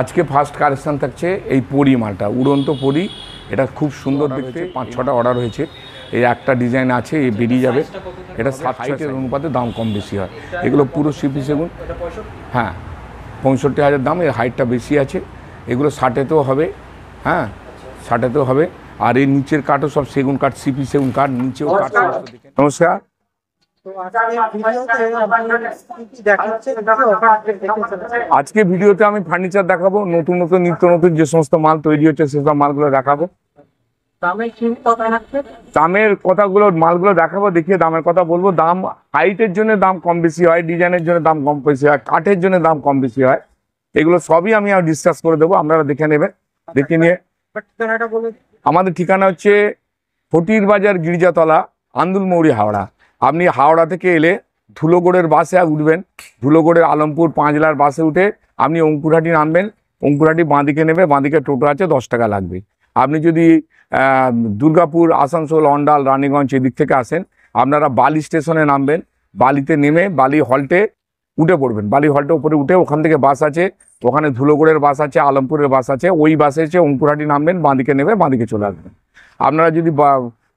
আজকে first collection থাকছে এই পরি মালটা, উড়ন্ত পরি। এটা খুব সুন্দর দেখতে, 5-6টা অর্ডার হয়েছে। এই একটা ডিজাইন আছে, এই বেরিয়ে যাবে। এটা 60-এর অনুপাতে দাম কম বেশি হয়। এগুলো পুরো সিপি সেগুন, হ্যাঁ 65,000 দাম। এর হাইটটা বেশি আছে। এগুলো 60-এতেও হবে, হ্যাঁ 60-এতেও হবে। আর এই নিচের কাঠও সব সেগুন কাঠ, সিপি সেগুন কাঠ, নিচেও কাঠ। নমস্কার। আজকে ভিডিওতে আমি ফার্নিচার দেখাবো, নতুন নতুন নিত্য নতুন যে সমস্ত মাল তৈরি হচ্ছে সেসব মালগুলো দেখাবো। দামের কথাগুলো মালগুলো দেখাবো, দেখিয়ে দামের কথা বলবো। দাম হাইটের জন্য দাম কম বেশি হয়, ডিজাইনের জন্য দাম কম বেশি হয়, কাঠের জন্য দাম কম বেশি হয়। এগুলো সবই আমি ডিসকাস করে দেবো, আপনারা দেখে নেবেন। দেখে নিয়ে আমাদের ঠিকানা হচ্ছে ফটির বাজার, গির্জাতলা, আন্দুলমৌরি, হাওড়া। আপনি হাওড়া থেকে এলে ধুলোগড়ের বাসে উঠবেন, ধুলোগড়ের আলমপুর 5লার বাসে উঠে আপনি অঙ্কুরহাটি নামবেন। অঙ্কুরহাটি বাঁদিকে নেবে, বাঁদিকে টোটো আছে, 10 টাকা লাগবে। আপনি যদি দুর্গাপুর, আসানসোল, অন্ডাল, রানীগঞ্জ এদিক থেকে আসেন, আপনারা বালি স্টেশনে নামবেন। বালিতে নেমে বালি হল্টে উঠে পড়বেন। বালি হল্টে উপরে উঠে ওখান থেকে বাস আছে, ওখানে ধুলোগড়ের বাস আছে, আলমপুরের বাস আছে। ওই বাসে এসে অঙ্কুরহাটি নামবেন, বাঁদিকে নেবে বাঁদিকে চলে আসবেন। আপনারা যদি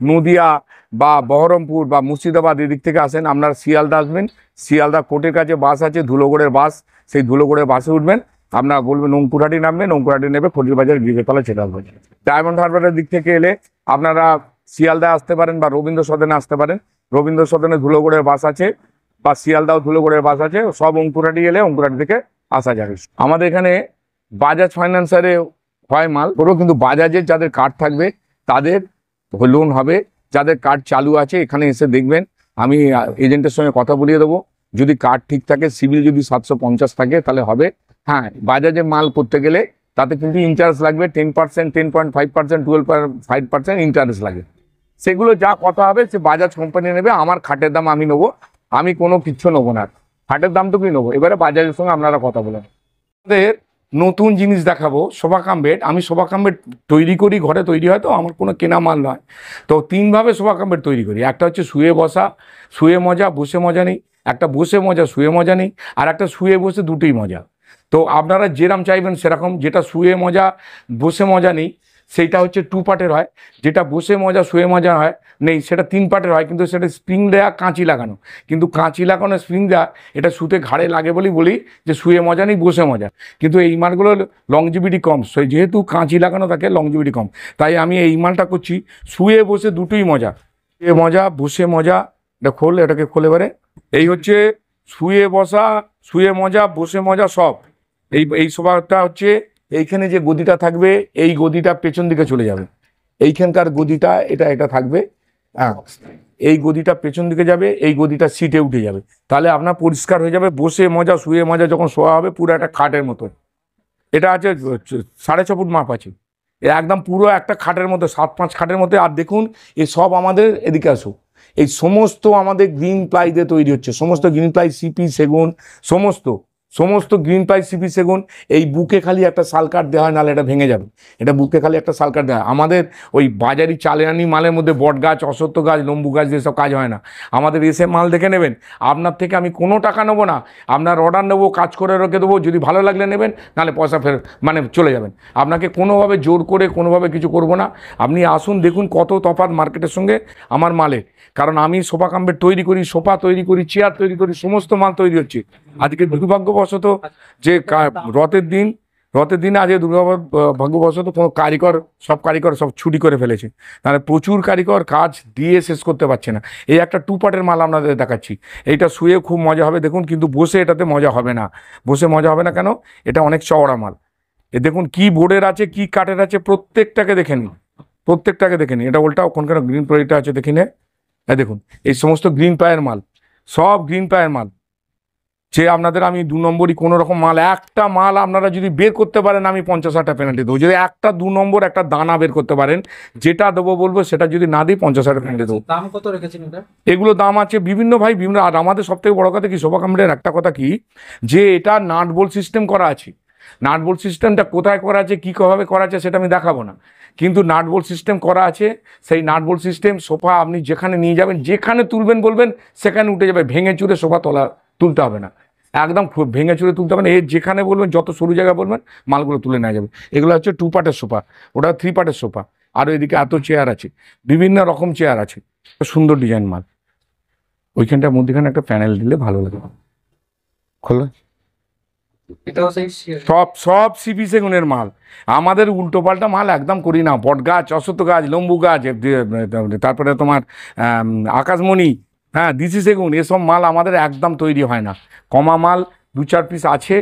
নদিয়া বা বহরমপুর বা মুর্শিদাবাদ এদিক থেকে আসেন, আপনারা শিয়ালদা আসবেন। শিয়ালদা কোর্টের কাছে বাস আছে, ধুলোগড়ের বাস, সেই ধুলোগড়ের বাসে উঠবেন। আপনারা বলবেন অঙ্কুরহাটি নামবেন, অঙ্কুরহাটি নেবে ফটির বাজার, গির্জাতলা ছেড়ে আসবেন। ডায়মন্ড হারবারের দিক থেকে এলে আপনারা শিয়ালদা আসতে পারেন বা রবীন্দ্র সদনে আসতে পারেন। রবীন্দ্র সদনে ধুলোগড়ের বাস আছে, বা শিয়ালদাও ধুলোগড়ের বাস আছে। সব অঙ্কুরহাটি এলে অঙ্কুরহাটি থেকে আসা যাবে। আমাদের এখানে বাজাজ ফাইন্যান্সারে হয় মাল পুরো, কিন্তু বাজাজের যাদের কার্ড থাকবে তাদের লোন হবে। যাদের কার্ড চালু আছে এখানে এসে দেখবেন, আমি এজেন্টের সঙ্গে কথা বলিয়ে দেবো। যদি কার্ড ঠিক থাকে, সিভিল যদি 750 থাকে তাহলে হবে। হ্যাঁ, বাজাজের মাল করতে গেলে তাতে কিন্তু ইন্টারেস্ট লাগবে 10%, 10.5%, 12.5% ইন্টারেস্ট লাগে। সেগুলো যা কথা হবে সে বাজাজ কোম্পানি নেবে। আমার খাটের দাম আমি নেবো, আমি কোনো কিচ্ছু নেবো না। খাটের দামটুকুই নেবো। এবারে বাজাজের সঙ্গে আপনারা কথা বলেন। আমাদের নতুন জিনিস দেখাবো, সোফা কাম বেড। আমি সোফা কাম বেড তৈরি করি, ঘরে তৈরি হয়, তো আমার কোনো কেনা মাল নয়। তো 3ভাবে সোফা কাম বেড তৈরি করি। একটা হচ্ছে শুয়ে বসা, শুয়ে মজা, বসে মজা নেই। একটা বসে মজা, শুয়ে মজা নেই। আর একটা শুয়ে বসে, দুটোই মজা। তো আপনারা যেরকম চাইবেন সেরকম। যেটা শুয়ে মজা, বসে মজা নেই, সেইটা হচ্ছে 2 পার্টের হয়। যেটা বসে মজা, শুয়ে মজা হয় নেই, সেটা 3 পার্টের হয়। কিন্তু সেটা স্প্রিং দেয়া, কাঁচি লাগানো। কিন্তু কাঁচি লাগানো, স্প্রিং দেওয়া, এটা শুতে ঘাড়ে লাগে বলি যে শুয়ে মজা নেই, বসে মজা। কিন্তু এই মালগুলো লংজিভিটি কম, যেহেতু কাঁচি লাগানো থাকে লংজিভিটি কম, তাই আমি এই মালটা করছি শুয়ে বসে দুটোই মজা। শুয়ে মজা, বসে মজা। এটা খোল, এটাকে খোলে এবারে। এই হচ্ছে শুয়ে বসা, শুয়ে মজা, বসে মজা সব। এই সোফাটা হচ্ছে, এইখানে যে গদিটা থাকবে, এই গদিটা পেছন দিকে চলে যাবে। এইখানকার গদিটা এটা থাকবে, হ্যাঁ, এই গদিটা পেছন দিকে যাবে, এই গদিটা সিটে উঠে যাবে। তাহলে আপনার পরিষ্কার হয়ে যাবে। বসে মজা, শুয়ে মজা যখন শোয়া হবে, পুরো একটা খাটের মতো। এটা আছে 6.5 ফুট মাপ আছে। একদম পুরো একটা খাটের মতো, 7-5 খাটের মতো। আর দেখুন, এই সব আমাদের, এদিকে আসো, এই সমস্ত আমাদের গ্রিন প্লাই দিয়ে তৈরি হচ্ছে। সমস্ত গ্রিন প্লাই, সিপি সেগুন, সমস্ত গ্রিন প্লাই, সিপি সেগুন। এই বুকে খালি একটা শালকাঠ দেওয়া হয়, নাহলে এটা ভেঙে যাবে। এটা বুকে খালি একটা শালকাঠ দেওয়া হয়। আমাদের ওই বাজারি চালানি মালের মধ্যে বট গাছ, অশ্বত্থ গাছ, লম্বু গাছ দিয়ে সব কাজ হয় না। আমাদের এসে মাল দেখে নেবেন। আপনার থেকে আমি কোনো টাকা নেবো না, আপনার অর্ডার নেবো, কাজ করে রেখে দেবো। যদি ভালো লাগলে নেবেন, নাহলে পয়সা চলে যাবেন। আপনাকে কোনোভাবে জোর করে কোনোভাবে কিছু করবো না। আপনি আসুন, দেখুন কত তফাৎ মার্কেটের সঙ্গে আমার মালে। কারণ আমি সোফা কাম বেড তৈরি করি, সোফা তৈরি করি, চেয়ার তৈরি করি, সমস্ত মাল তৈরি হচ্ছে। আজকে দুর্ভাগ্যবশত যে রথের দিনে আজকে দুর্ভাগ্যবশত কোনো সব কারিগর সব ছুটি করে ফেলেছে। তাহলে প্রচুর কারিগর কাজ দিয়ে শেষ করতে পারছে না। এই একটা 2 পার্টের মাল আপনাদের দেখাচ্ছি। এইটা শুয়ে খুব মজা হবে দেখুন, কিন্তু বসে এটাতে মজা হবে না। বসে মজা হবে না কেন? এটা অনেক চওড়া মাল। এ দেখুন কি বোর্ডের আছে, কি কাঠের আছে, প্রত্যেকটাকে দেখে নিন। এটা ওলটা ওখানকার গ্রিন প্লাইটা আছে, দেখে নে। দেখুন এই সমস্ত গ্রিন প্লাইয়ের মাল, সব গ্রিন প্লাইয়ের মাল। যে আপনাদের আমি 2 নম্বরই কোনো রকম মাল, একটা মাল আপনারা যদি বের করতে পারেন, আমি 50,000 টাকা পেনাল্টি দেবো। যদি একটা 2 নম্বর একটা দানা বের করতে পারেন, যেটা দেবো বলবো, সেটা যদি না দিই 50,000 টাকা পেনাল্টি দেবো। দাম কত রেখেছেন এটা? এগুলো দাম আছে বিভিন্ন বিভিন্ন। আর আমাদের সব থেকে বড় কথা কি, সোফা কাম বেডের একটা কথা কি, যে এটা নাট বোল্ট সিস্টেম করা আছে। নাট বোল্ট সিস্টেমটা কোথায় করা আছে, কীভাবে করা আছে, সেটা আমি দেখাবো না। কিন্তু নাট বোল্ট সিস্টেম করা আছে। সেই নাট বোল্ট সিস্টেম সোফা আপনি যেখানে নিয়ে যাবেন, যেখানে তুলবেন বলবেন, সেখানে উঠে যাবে। ভেঙে চুরে সোফা তুলতে হবে না। একদম ভেঙে চুরে তুলতে হবে না, এর যেখানে বলবেন যত সরু জায়গা বলবেন মালগুলো তুলে নেওয়া যাবে। এগুলো হচ্ছে 2 পার্টের সোফা, ওটা 3 পার্টের সোফা। আর এদিকে এত চেয়ার আছে, বিভিন্ন রকম চেয়ার আছে, সুন্দর ডিজাইন মাল। ওইখানটার মধ্যেখানে একটা প্যানেল দিলে ভালো লাগে। খোলো। সব সব সিপি সেগুনের মাল। আমাদের উল্টো পাল্টা মাল একদম করি না। বট গাছ, অশ্বত্থ গাছ, লম্বু গাছ, তারপরে তোমার আকাশমণি, হ্যাঁ, দিশি সেগুন, এসব মাল আমাদের একদম তৈরি হয় না। কমা মাল 2-4 পিস আছে,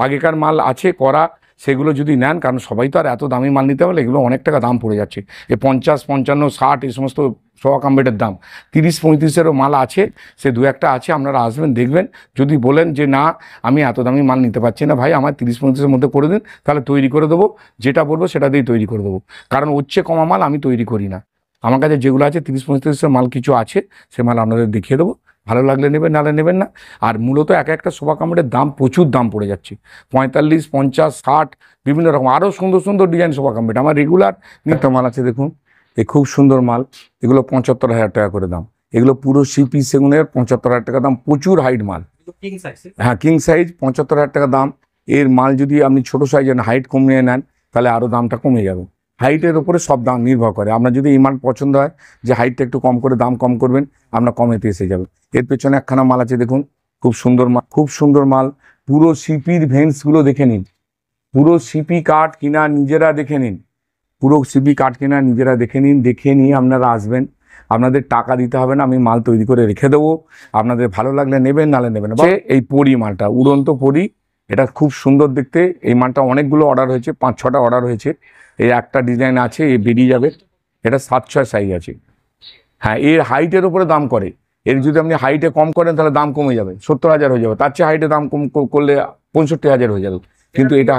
আগেকার মাল আছে করা, সেগুলো যদি নেন, কারণ সবাই তো আর এত দামি মাল নিতে পারলে এগুলো অনেক টাকা দাম পড়ে যাচ্ছে। 50, 55, 60 এই সমস্ত সোফা কাম বেডের দাম। 30-35-এরও মাল আছে, সে 2-1টা আছে, আপনারা আসবেন দেখবেন। যদি বলেন যে না আমি এত দামি মাল নিতে পারছি না ভাই, আমার 30-35-এর মধ্যে করে দিন, তাহলে তৈরি করে দেবো, যেটা বলবো সেটা দিয়েই তৈরি করে দেবো। কারণ হচ্ছে কমা মাল আমি তৈরি করি না। আমার কাছে যেগুলো আছে 30-35-এর মাল কিছু আছে, সে মাল আপনাদের দেখিয়ে দেবো, ভালো লাগলে নেবেন, নাহলে নেবেন না। আর মূলত এক একটা সোফা কামড়ের দাম প্রচুর দাম পড়ে যাচ্ছে, 45, 50, 60, বিভিন্ন রকম আরও সুন্দর সুন্দর ডিজাইন সোফা কামড়েট আমার রেগুলার নিত্য মাল আছে। দেখুন এই খুব সুন্দর মাল, এগুলো 75,000 টাকা করে দাম। এগুলো পুরো সিপি সেগুনের 75,000 টাকা দাম, প্রচুর হাইট মাল। হ্যাঁ, কিং সাইজ 75,000 টাকা দাম। এর মাল যদি আপনি ছোটো সাইজের হাইট কমিয়ে নেন তাহলে আরও দামটা কমে যাবে। হাইটের ওপরে সব দাম নির্ভর করে। আপনার যদি এই মাল পছন্দ হয় যে হাইটটা একটু কম করে দাম কম করবেন, আপনার কমেতে এসে যাবে। এর পেছনে একখানা মাল আছে দেখুন, খুব সুন্দর মাল, খুব সুন্দর মাল। পুরো সিপির ভেন্সগুলো দেখে নিন, পুরো সিপি কাঠ কিনা নিজেরা দেখে নিন, পুরো সিপি কাঠ কিনা নিজেরা দেখে নিন। দেখে নিয়ে আপনারা আসবেন, আপনাদের টাকা দিতে হবে না, আমি মাল তৈরি করে রেখে দেবো। আপনাদের ভালো লাগলে নেবেন, নাহলে নেবেন না। এই পরি মালটা, উড়ন্ত পরি, এটা খুব সুন্দর দেখতে। এই মালটা অনেকগুলো অর্ডার হয়েছে, 5-6টা অর্ডার হয়েছে। এই একটা ডিজাইন আছে, এ বেরিয়ে যাবে। এটা 7-6 সাইজ আছে। হ্যাঁ, এর হাইটের উপরে দাম করে। এর যদি আপনি হাইটে কম করেন তাহলে দাম কমে যাবে, 70,000 হয়ে যাবে। তার চেয়ে হাইটে দাম কম করলে 65,000 হয়ে যাবে। কিন্তু এটা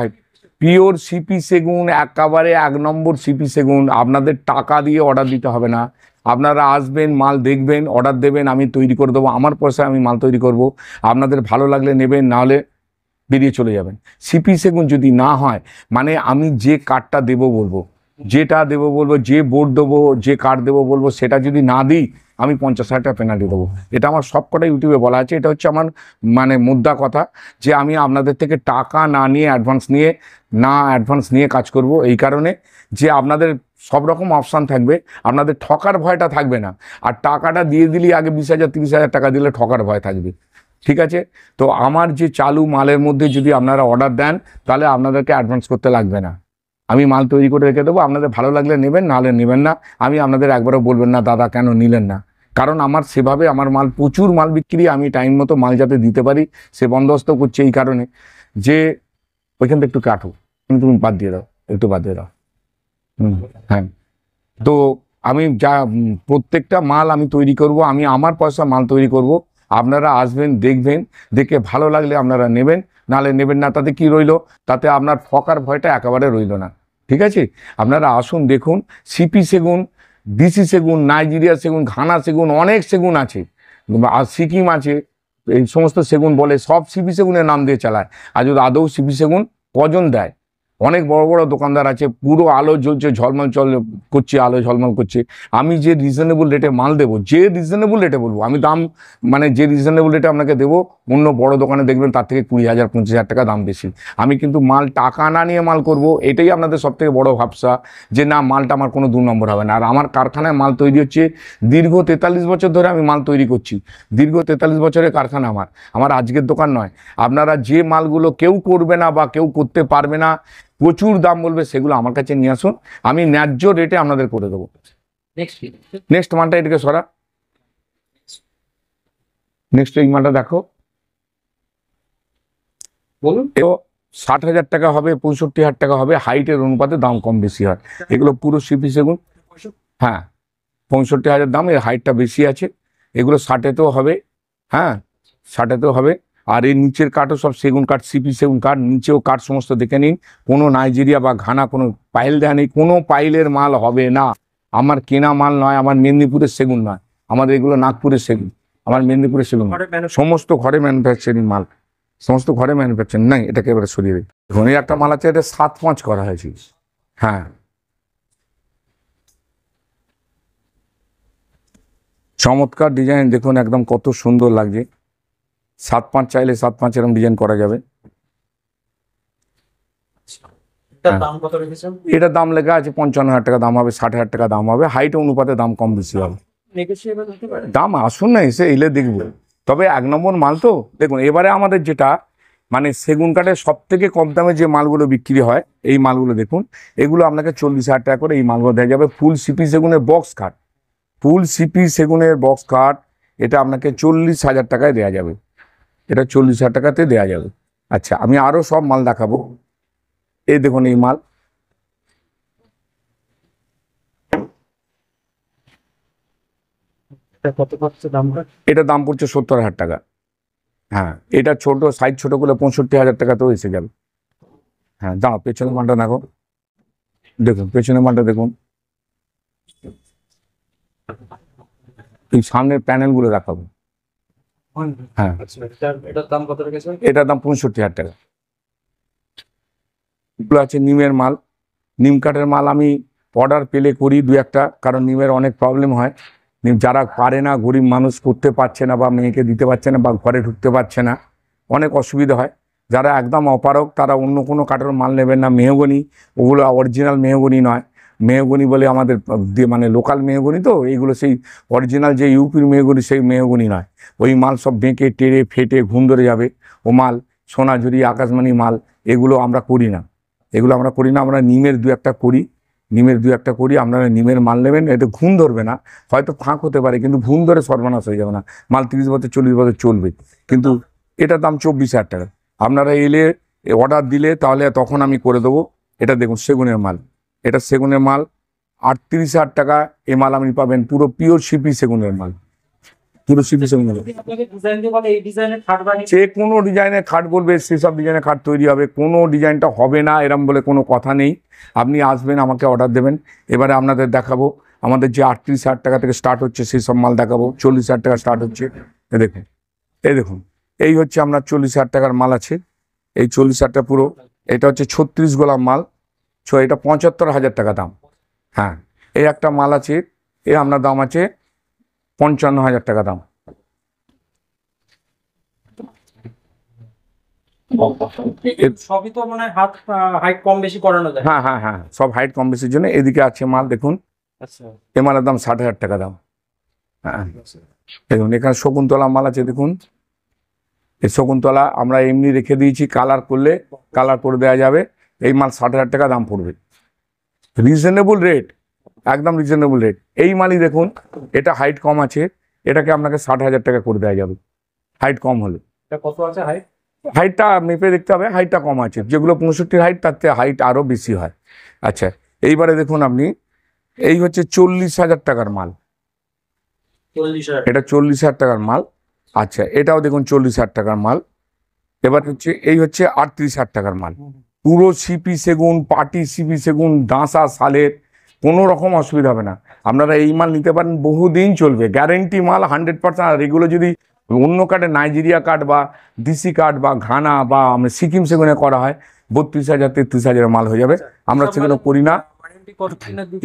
পিওর সিপি সেগুন, একেবারে 1 নম্বর সিপি সেগুন। আপনাদের টাকা দিয়ে অর্ডার দিতে হবে না, আপনারা আসবেন, মাল দেখবেন, অর্ডার দেবেন, আমি তৈরি করে দেবো। আমার পয়সায় আমি মাল তৈরি করব। আপনাদের ভালো লাগলে নেবেন, নাহলে বেরিয়ে চলে যাবেন। সিপি সেগুন যদি না হয়, মানে আমি যে কাঠটা দেবো বলবো, যেটা দেবো বলবো, যে বোর্ড দেবো, যে কাঠ দেবো বলবো, সেটা যদি না দিই আমি 50,000 টাকা পেনাল্টি দেবো। এটা আমার সব কটা ইউটিউবে বলা আছে। এটা হচ্ছে আমার মানে মুদ্রা কথা, যে আমি আপনাদের থেকে টাকা না নিয়ে অ্যাডভান্স নিয়ে কাজ করব। এই কারণে যে আপনাদের সব রকম অপশান থাকবে, আপনাদের ঠকার ভয়টা থাকবে না। আর টাকাটা দিয়ে দিলেই আগে 20,000, 30,000 টাকা দিলে ঠকার ভয় থাকবে। ঠিক আছে? তো আমার যে চালু মালের মধ্যে যদি আপনারা অর্ডার দেন, তাহলে আপনাদেরকে অ্যাডভান্স করতে লাগবে না। আমি মাল তৈরি করে রেখে দেবো, আপনাদের ভালো লাগলে নেবেন, নাহলে নেবেন না। আমি আপনাদের একবারও বলবেন না দাদা কেন নিলেন না, কারণ আমার সেভাবে আমার মাল প্রচুর মাল বিক্রি, আমি টাইম মতো মাল যাতে দিতে পারি সে বন্দোবস্ত করছি। এই কারণে যে ওইখান থেকে একটু কাটো, তুমি বাদ দিয়ে দাও, একটু বাদ দিয়ে দাও। হ্যাঁ, তো আমি যা প্রত্যেকটা মাল আমি তৈরি করব, আমি আমার পয়সা মাল তৈরি করব। আপনারা আসবেন, দেখবেন, দেখে ভালো লাগলে আপনারা নেবেন, নাহলে নেবেন না। তাতে কি রইলো? তাতে আপনার ঠকার ভয়টা একেবারে রইলো না। ঠিক আছে? আপনারা আসুন, দেখুন। সিপি সেগুন, দিশি সেগুন, নাইজেরিয়া সেগুন, ঘানা সেগুন, অনেক সেগুন আছে, আর সিকিম আছে, এই সমস্ত সেগুন বলে, সব সিপি সেগুনের নাম দিয়ে চালায়। আর যদি আদৌ সিপি সেগুন কজন দেয়? অনেক বড় বড় দোকানদার আছে, পুরো আলো জ্বলছে, ঝলমল করছে, আলো ঝলমল করছে। আমি যে রিজনেবল রেটে মাল দেবো, যে রিজনেবল রেটে বলবো, আমি দাম মানে যে রিজনেবল রেটে আপনাকে দেবো, অন্য বড় দোকানে দেখবেন তার থেকে 20,000, 25,000 টাকা দাম বেশি। আমি কিন্তু মাল টাকা না নিয়ে মাল করব, এটাই আপনাদের সব থেকে বড় ভাবসা, যে না মালটা আমার কোনো 2 নম্বর হবে না। আর আমার কারখানায় মাল তৈরি হচ্ছে, দীর্ঘ 43 বছর ধরে আমি মাল তৈরি করছি। দীর্ঘ 43 বছরের কারখানা আমার আজকের দোকান নয়। আপনারা যে মালগুলো কেউ করবে না বা কেউ করতে পারবে না, প্রচুর দাম বলবে, সেগুলো আমার কাছে নিয়ে আসুন, আমি ন্যায্য রেটে আপনাদের করে দেবো। নেক্সট মালটা এটাকে সরা, নেক্সট এই মালটা দেখো, বলুন। 60,000 টাকা হবে, 65,000 টাকা হবে, হাইটের অনুপাতে দাম কম বেশি হয়। এগুলো পুরো সিপি সেগুন। হ্যাঁ, 65,000 দাম, এর হাইটটা বেশি আছে। এগুলো 60-তেও হবে। হ্যাঁ, 60-তেও হবে। আর এই নিচের কাঠও সব সেগুন কাঠ, সিপি সেগুন কাঠ, নিচেও কাঠ সমস্ত দেখে নিন। কোনো নাইজেরিয়া বা ঘানা কোনো পাইল দেওয়া নেই, কোনো পাইলের মাল হবে না। আমার কেনা মাল নয়, আমার মেদিনীপুরের সেগুন নয়, আমাদের এগুলো নাগপুরের সেগুন, আমার মেদিনীপুরের সেগুন। সমস্ত ঘরে ম্যানুফ্যাকচারিং মাল, সমস্ত ঘরে ম্যানুফ্যাকচারিং। নাই, এটাকে এবারে সরিয়ে দিই। ধনী একটা মাল আছে, এটা 7-5 করা হয়েছে। হ্যাঁ, চমৎকার ডিজাইন, দেখুন একদম কত সুন্দর লাগছে। 7-5 চাইলে 7-5 এরকম ডিজাইন করা যাবে। এটার দাম লেখা আছে 55,000 টাকা দাম হবে, 60,000 টাকা দাম হবে, হাইট অনুপাতে দাম কম বেশি হবে। দাম আসুন না, এসে এলে দেখবো। তবে 1 নম্বর মাল তো দেখুন, এবারে আমাদের যেটা মানে সেগুন কাঠের সব থেকে কম দামে যে মালগুলো বিক্রি হয়, এই মালগুলো দেখুন, এগুলো আপনাকে 40,000 টাকা করে এই মালগুলো দেওয়া যাবে। ফুল সিপি সেগুনের বক্স কাঠ, ফুল সিপি সেগুনের বক্স কাঠ, এটা আপনাকে 40,000 টাকায় দেওয়া যাবে। এটা 40,000 টাকাতে দেওয়া যাবে। আচ্ছা, আমি আরও সব মাল দেখাবো। এই দেখুন এই মাল, এটা দাম পড়ছে 70,000 টাকা। হ্যাঁ, এটা ছোট সাইজ, ছোট করে 65,000 টাকাতেও এসে যাবে। হ্যাঁ, দাঁড়াও, পেছনের মালটা দেখো, দেখুন পেছনের মালটা দেখুন, এই সামনের প্যানেল গুলো দেখাবো। হ্যাঁ, এটার দাম 65,000 টাকা। এগুলো আছে নিমের মাল, নিম কাঠের মাল আমি অর্ডার পেলে করি 2-1টা, কারণ নিমের অনেক প্রবলেম হয়। যারা পারে না, গরিব মানুষ করতে পারছে না, বা মেয়েকে দিতে পারছে না, বা ঘরে ঢুকতে পারছে না, অনেক অসুবিধা হয়। যারা একদম অপারক তারা অন্য কোনো কাঠের মাল নেবেন না। মেহগনি, ওগুলো অরিজিনাল মেহগনি নয়। মেহগনি বলে আমাদের মানে লোকাল মেহগনি, তো এইগুলো সেই অরিজিনাল যে ইউপির মেহগনি, সেই মেহগনি নয়। ওই মাল সব বেঁকে টেরে ফেটে ঘুম ধরে যাবে। ও মাল সোনাঝুরি, আকাশমণি মাল, এগুলো আমরা করি না। এগুলো আমরা করি না। আমরা নিমের 2-1টা করি, নিমের 2-1টা করি। আপনারা নিমের মাল নেবেন, এটা ঘুম ধরবে না, হয়তো ফাঁক হতে পারে, কিন্তু ঘুম ধরে সর্বনাশ হয়ে যাবে না। মাল 30 বছর 40 বছর চলবে। কিন্তু এটার দাম 24,000 টাকা। আপনারা এলে অর্ডার দিলে তাহলে তখন আমি করে দেবো। এটা দেখুন সেগুনের মাল, এটা সেগুনের মাল 38,000 টাকা। এ মাল আপনি পাবেন পুরো পিওর সিপি সেগুনের মাল, পুরো সিপি সেগুনের। যে কোনো ডিজাইনের খাট বলবে সেসব ডিজাইনের খাট তৈরি হবে, কোনো ডিজাইনটা হবে না এরম বলে কোনো কথা নেই। আপনি আসবেন, আমাকে অর্ডার দেবেন। এবারে আপনাদের দেখাবো আমাদের যে 38,000 টাকা থেকে স্টার্ট হচ্ছে সেই সব মাল দেখাবো। 40,000 টাকা স্টার্ট হচ্ছে। দেখুন, এই দেখুন, এই হচ্ছে আপনার 40,000 টাকার মাল আছে। এই 40,000 টাকা পুরো, এটা হচ্ছে 36 গোলাম মাল। এটা 75,000 টাকা দাম। হ্যাঁ, এই একটা মাল আছে, এ আপনার দাম আছে 55,000 টাকা দাম। সবই তো মানে হাইট কম বেশি করানো যায়। হ্যাঁ হ্যাঁ হ্যাঁ, সব হাইট কম বেশির জন্য। এদিকে আছে মাল দেখুন, আচ্ছা, এ মালের দাম 60,000 টাকা দাম। হ্যাঁ, দেখুন এখানে শকুন্তলা মাল আছে দেখুন। এই শকুন্তলা আমরা এমনি রেখে দিয়েছি, কালার করলে কালার করে দেওয়া যাবে। এই মাল 60,000 টাকা দাম পড়বে। রিজনেবল রেট, একদম রিজনেবল রেট। এই মালই দেখুন, এটা হাইট কম আছে, এটাকে আপনাকে 60,000 টাকা করে দেওয়া যাবে হাইট কম হলে। এটা কত আছে হাইট? হাইটটা মেপে দেখতে হবে, হাইটটা কম আছে। যেগুলো 65 হাইট, তার থেকে হাইট আরও বেশি হয়। আচ্ছা, এইবারে দেখুন আপনি, এই হচ্ছে 40,000 টাকার মাল। এটা 40,000 টাকার মাল। আচ্ছা, এটাও দেখুন 40,000 টাকার মাল। এবার হচ্ছে এই হচ্ছে 38,000 টাকার মাল। পুরো সিপি সেগুন, পাটি সিপি সেগুন, ডাঁসা শালের, কোনো রকম অসুবিধা হবে না। আপনারা এই মাল নিতে পারেন, বহুদিন চলবে, গ্যারেন্টি মাল 100%। আর এগুলো যদি অন্য কাঠে, নাইজেরিয়া কাঠ বা ডিসি কাঠ বা ঘানা বা সিকিম সেগুনে করা হয়, 32,000 33,000 মাল হয়ে যাবে। আমরা সেগুলো করি না।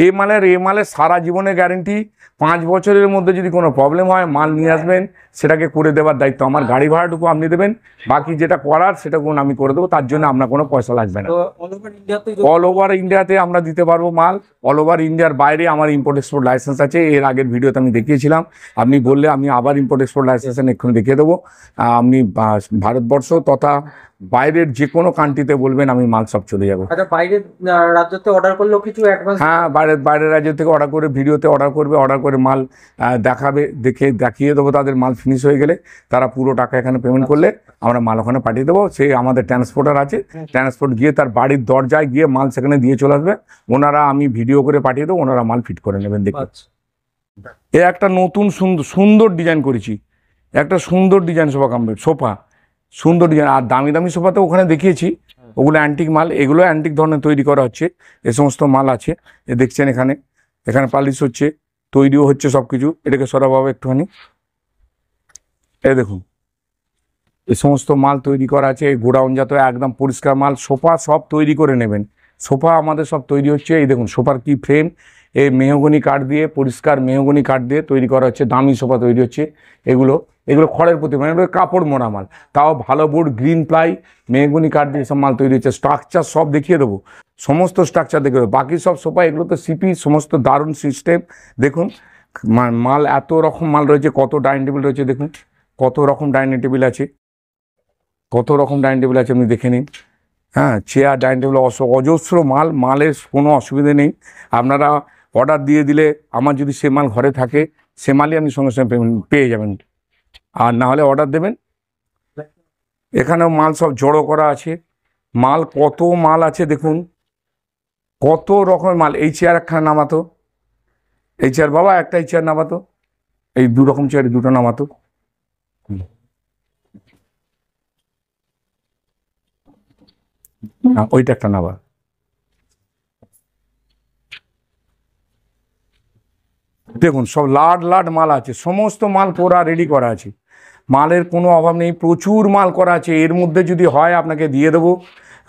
এ মালের সারা জীবনের গ্যারেন্টি। 5 বছরের মধ্যে যদি কোনো প্রবলেম হয়, মাল নিয়ে আসবেন, সেটাকে করে দেওয়ার দায়িত্ব আমার। গাড়ি ভাড়াটুকু আপনি দেবেন, বাকি যেটা করার সেটা আমি করে দেবো। তার জন্য আপনার কোনো পয়সা লাগবে না। অল ওভার ইন্ডিয়াতে আমরা দিতে পারবো মাল। অল ওভার ইন্ডিয়ার বাইরে আমার ইম্পোর্ট এক্সপোর্ট লাইসেন্স আছে। এর আগের ভিডিওতে আমি দেখিয়েছিলাম। আপনি বললে আমি আবার ইম্পোর্ট এক্সপোর্ট লাইসেন্স এক্ষুনি দেখিয়ে দেবো। আপনি ভারতবর্ষ তথা বাইরের যে কোনো কান্ট্রিতে বলবেন, আমি মাল সব চলে যাবো। আচ্ছা, বাইরের রাজ্যতে অর্ডার করলেও কিছু অ্যাডভান্স? হ্যাঁ, বাইরের রাজ্য থেকে অর্ডার করে, ভিডিওতে অর্ডার করবে, অর্ডার করে মাল দেখাবে, দেখিয়ে দেবো। তাদের মাল ফিনিশ হয়ে গেলে তারা পুরো টাকা এখানে পেমেন্ট করলে আমরা মাল ওখানে পাঠিয়ে দেবো। সেই আমাদের ট্রান্সপোর্টার আছে, ট্রান্সপোর্ট গিয়ে তার বাড়ির দরজায় গিয়ে মাল সেখানে দিয়ে চলে আসবে। ওনারা, আমি ভিডিও করে পাঠিয়ে দেবো, ওনারা মাল ফিট করে নেবেন। দেখুন, এ একটা নতুন সুন্দর ডিজাইন করেছি, একটা সুন্দর ডিজাইন সোফা, সুন্দর ডিজাইন। আর দামি দামি সোফা তো ওখানে দেখিয়েছি, ওগুলো অ্যান্টিক মাল। এগুলো অ্যান্টিক ধরনের তৈরি করা হচ্ছে, এ সমস্ত মাল আছে। এ দেখছেন এখানে, এখানে পালিশ হচ্ছে, তৈরিও হচ্ছে সব কিছু। এটাকে সরাভাবে একটুখানি, এ দেখুন, এই সমস্ত মাল তৈরি করা আছে। এই গোডাউনজাত একদম পরিষ্কার মাল। সোফা সব তৈরি করে নেবেন, সোফা আমাদের সব তৈরি হচ্ছে। এই দেখুন সোফার কি ফ্রেম, এই মেহগনি কাঠ দিয়ে, পরিষ্কার মেহগনি কাঠ দিয়ে তৈরি করা হচ্ছে। দামি সোফা তৈরি হচ্ছে এগুলো। এগুলো খড়ের প্রতিমা, এগুলো কাপড় মোড়া মাল, তাও ভালো বোর্ড, গ্রিন প্লাই, মেহগুনি কাঠ দিয়ে সব মাল তৈরি হচ্ছে। স্ট্রাকচার সব দেখিয়ে দেবো, সমস্ত স্ট্রাকচার দেখিয়ে দেবো। বাকি সব সোফা এগুলো তো সিপি, সমস্ত দারুণ সিস্টেম। দেখুন মাল এত রকম মাল রয়েছে, কত ডাইনিং টেবিল রয়েছে দেখুন, কত রকম ডাইনিং টেবিল আছে, কত রকম ডাইনিং টেবিল আছে আপনি দেখে নিন। হ্যাঁ, চেয়ার, ডাইনিং টেবিল, অজস্র মাল, মালের কোনো অসুবিধে নেই। আপনারা অর্ডার দিয়ে দিলে আমার যদি সে মাল ঘরে থাকে, সে মালই আপনি সঙ্গে সঙ্গে পেমেন্ট পেয়ে যাবেন। আর না হলে অর্ডার দেবেন। এখানেও মাল সব জড়ো করা আছে, মাল কত মাল আছে দেখুন, কত রকমের মাল। এই চেয়ার একখানা নামাতো, এই চেয়ার বাবা একটাই চেয়ার নামাতো, এই দু রকম চেয়ার দুটো নামাতো। ওইটা একটা নামা। দেখুন সব লাট লাট মাল আছে, সমস্ত মাল পুরা রেডি করা আছে, মালের কোনো অভাব নেই, প্রচুর মাল করা আছে। এর মধ্যে যদি হয় আপনাকে দিয়ে দেবো,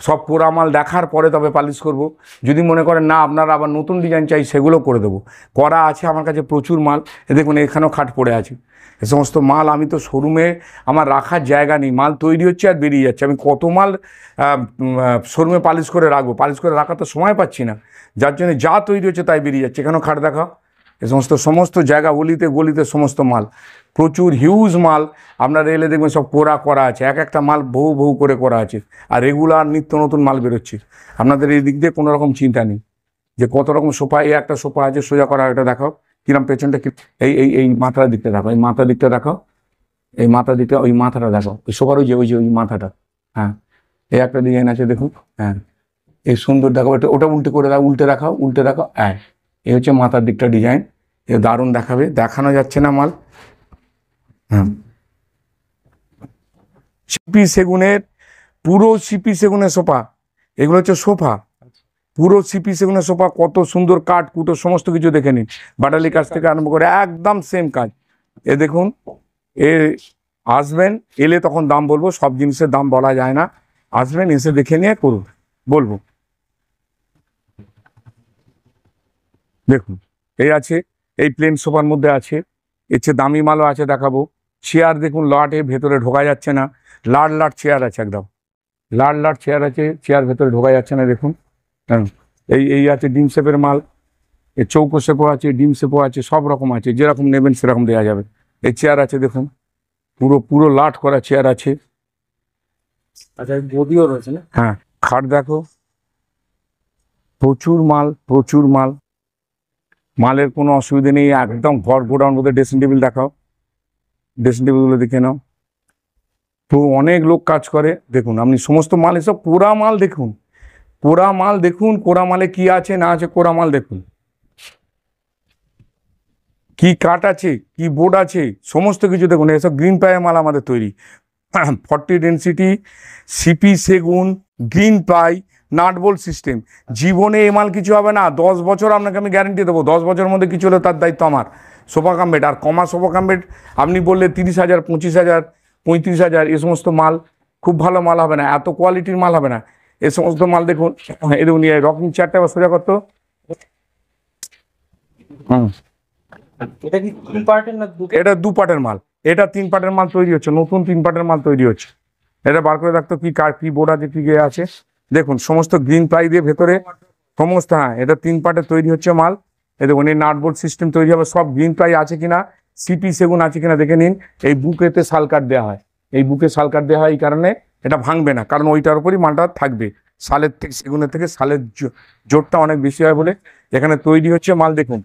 সব পোড়া মাল দেখার পরে তবে পালিশ করব। যদি মনে করেন না আপনারা আবার নতুন ডিজাইন চাই, সেগুলো করে দেবো, করা আছে আমার কাছে প্রচুর মাল। দেখুন এখানেও খাট পড়ে আছে, এ সমস্ত মাল আমি তো শোরুমে আমার রাখার জায়গা নেই, মাল তৈরি হচ্ছে আর বেরিয়ে যাচ্ছে। আমি কত মাল শোরুমে পালিশ করে রাখবো, পালিশ করে রাখার তো সময় পাচ্ছি না, যার জন্য যা তৈরি হচ্ছে তাই বেরিয়ে যাচ্ছে। এখানেও খাট দেখাও, এ সমস্ত জায়গা গলিতে গলিতে সমস্ত মাল, প্রচুর হিউজ মাল। আপনারা এলে দেখবেন সব পোড়া করা আছে, এক একটা মাল বহু বহু করে করা আছে, আর রেগুলার নিত্য নতুন মাল বেরোচ্ছে। আপনাদের এই দিক দিয়ে কোনো রকম চিন্তা নেই যে কত রকম সোফা। এই একটা সোফা আছে সোজা করা, এটা দেখাও কিরম পেছনটা কি। এই মাথার দিকটা দেখাও, এই মাথার দিকটা দেখাও, এই মাথার দিকটা, ওই মাথাটা দেখাও, ওই সোফার ওই মাথাটা। হ্যাঁ, এই একটা ডিজাইন আছে দেখুন। হ্যাঁ, এই সুন্দর দেখাও, ওটা উল্টে করে দাও, উল্টে দেখাও, উল্টে দেখাও। হ্যাঁ, এই হচ্ছে মাথার দিকটা ডিজাইন, এ দারুণ দেখাবে, দেখানো যাচ্ছে না মাল। হ্যাঁ, সিপি সেগুনের, পুরো সিপি সেগুনের সোফা, এগুলো হচ্ছে সোফা, পুরো সিপি সেগুনের সোফা, কত সুন্দর কাঠ কুটো সমস্ত কিছু দেখে নিন, বাটালি কাজ থেকে আরম্ভ করে একদম সেম কাজ। এ দেখুন, এ আসবেন, এলে তখন দাম বলবো, সব জিনিসের দাম বলা যায় না, আসবেন এসে দেখে নিয়ে করুন, বলবো। দেখুন এই আছে, এই প্লেন সোফার মধ্যে আছে, এর চেয়ে দামি মালও আছে দেখাবো। চেয়ার দেখুন, লটে ভেতরে ঢোকা যাচ্ছে না, লাট লাট চেয়ার আছে, একদম লাট লাট চেয়ার আছে, চেয়ার ভেতরে ঢোকা যাচ্ছে না দেখুন। হ্যাঁ, এই আছে ডিম শেপের মাল, এই চৌকো শেপও আছে, ডিম শেপও আছে, সব রকম আছে, যেরকম নেবেন সেরকম দেওয়া যাবে। এই চেয়ার আছে দেখুন, পুরো পুরো লাট করা চেয়ার আছে। আচ্ছা, গদিও রয়েছে না? হ্যাঁ, খাট দেখো, প্রচুর মাল, প্রচুর মাল, মালের কোনো অসুবিধা নেই, একদম ঘর গোডাউন মধ্যে। ড্রেসিং টেবিল দেখাও, ড্রেসিং টেবিলগুলো দেখে নাও, তো অনেক লোক কাজ করে। দেখুন আপনি সমস্ত মাল, এসব কোরা মাল দেখুন, কোরা মাল দেখুন, কোরা মালে কি আছে না আছে, কোরা মাল দেখুন, কি কাঠ আছে, কি বোর্ড আছে, সমস্ত কিছু দেখুন। এসব গ্রিন প্লাইয়ের মাল আমাদের তৈরি, 40 ডেন্সিটি, সিপি সেগুন, green ply, nut bolt system. জীবনে এ মাল কিছু হবে না, 10 বছর আপনাকে আমি গ্যারেন্টি দেবো, 10 বছরের মধ্যে কিছু হলে তার দায়িত্ব আমার। সোফা কাম বেড, আর কমা সোফা কাম বেড আপনি বললে 30,000, 25,000, 35,000, এ সমস্ত মাল খুব ভালো মাল হবে না, এত কোয়ালিটির মাল হবে না। এ সমস্ত মাল দেখুন, এই দেখুন রকিং চেয়ারটা সোজা করতো। এটা কি 3 পার্টের না 2? এটা 2 পার্টের মাল, এটা 3 পার্টের মাল তৈরি হচ্ছে, নতুন 3 পার্টের মাল তৈরি হচ্ছে। এটা বার করে রাখতো, কি কার কি বোর্ড আছে, কি আছে দেখুন, সমস্ত গ্রিন প্লাই দিয়ে ভেতরে সমস্ত। হ্যাঁ, এটা 3 পার্টের তৈরি হচ্ছে মাল। এই দেখুন, এই নাট বোল্ট সিস্টেম তৈরি হবে, সব গ্রিন প্লাই আছে কিনা, সিপি সেগুন আছে কিনা দেখে নিন। এই বুকেতে শাল কাঠ দেওয়া হয়, এই বুকে শাল কাঠ দেওয়া হয় এই কারণে এটা ভাঙবে না, কারণ ওইটার উপরই মালটা থাকবে। শালের থেকে, সেগুনের থেকে শালের জোরটা অনেক বেশি হয় বলে এখানে তৈরি হচ্ছে মাল। দেখুন